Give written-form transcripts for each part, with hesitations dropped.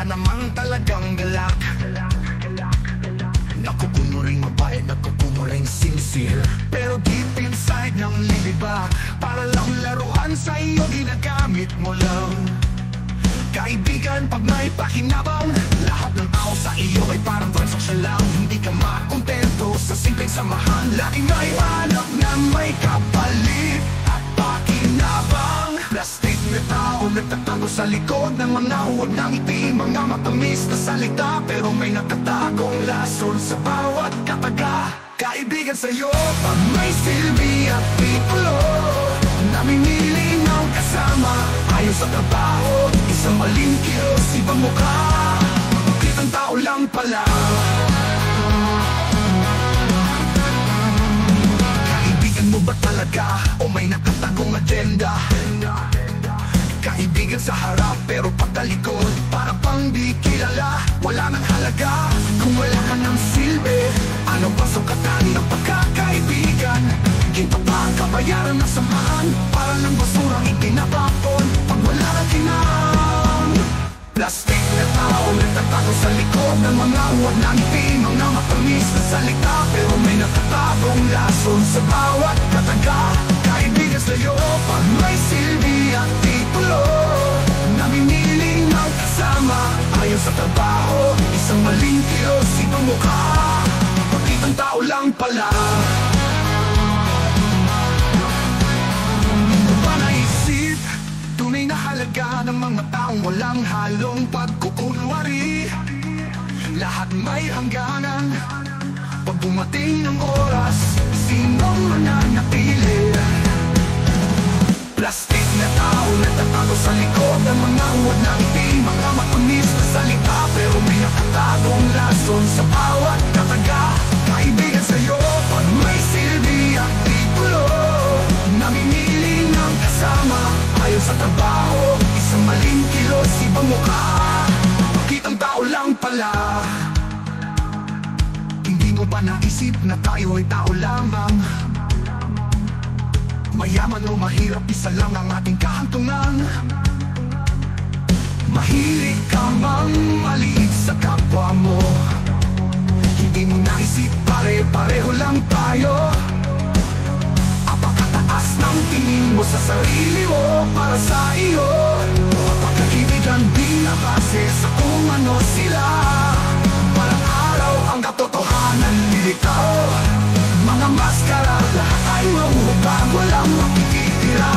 wala namang talagang galak. Nakukuno ring mabait, nakukuno ring sincere, pero deep inside ng liba, para lang laruan sa iyo, ginagamit mo lang. Kaibigan, pag may pakinabang, lahat ng tao sa iyo ay parang transaksyon lang. Hindi ka makontento sa simpleng samahan, laging may hanap na may kapalit at pakinabang. Plastic na tao nagtatago sa likod ng mga huwag ng ngiti, mga matamis na salita, pero may nakatagong lason sa bawat kataga. Kaibigan sa'yo, pag may silbi at titulo, namimili ng kasama, ayon sa trabaho, isang maling kilos, ibang mukha, kitang tao lang pala. Kaibigan mo ba talaga o may nakatagong agenda? Kaibigan sa harap pero pagtalikod, para pang di kilala, wala nang halaga. Kung wala ka ng silbi, ano ba sukatan ng pagkakaibigan? Ginto pa ang kabayaran ng samahan, para lang basurang itinatapon pag wala nang kinang. Plastic na tao nagtatago sa likod ng mga huwag ng ngiti, mga matamis na salita, pero may nakatagong lason sa bawat kataga. Kaibigan sa'yo, pag may silbi at titulo, namimili ng kasama, ayon sa trabaho, isang maling kilos, ibang mukha, pagkitang tao lang pala. Hindi ba naisip, tunay na halaga ng mga taong walang halong pagkukunwari? Lahat may hangganan, pag dumating ng oras, sinong mananatili? Plastic na tao nagtatago sa likod ng mga huwag ng ngiti, mga matamis na salita, pero may nakatagong lason sa bawat kataga. Kaibigan sa'yo, pag may silbi at titulo, namimili ng kasama, ayon sa trabaho, isang maling kilos, ibang mukha, kitang tao lang pala. Hindi mo ba naisip na tayo ay tao lamang? Mayaman o mahirap, isa lang ang ating kahantungan. Mahilig ka mang maliit sa kapwa mo, hindi mo naisip pare-pareho lang tayo. Apakataas ng tingin mo sa sarili mo para sa iyo, pagkakaibigan di na base sa kung ano sila. Walang araw ang katotohanan nilitaw, mga maskara lahat ay mahuhubag, walang makikitira.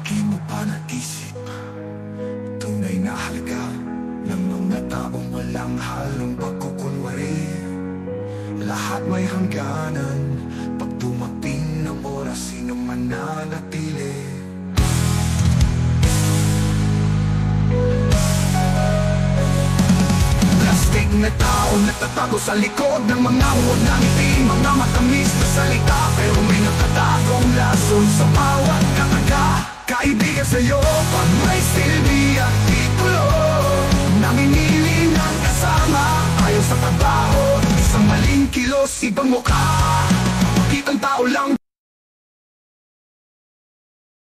Di mo pa naisip, tunay na halaga ng mga taong walang halong pagkukunwari? Lahat may hangganan, pag dumating ng oras, sino mananatili? Plastic na tao nagtatago sa likod ng mga huwag ng ngiti, mga matamis na salita, pero may nakatagong lason sa bawat kataga. Kaibigan sa'yo, pag may silbi at titulo, namimili ng kasama, ayon sa trabaho, isang maling kilos, ibang mukha, kitang tao lang.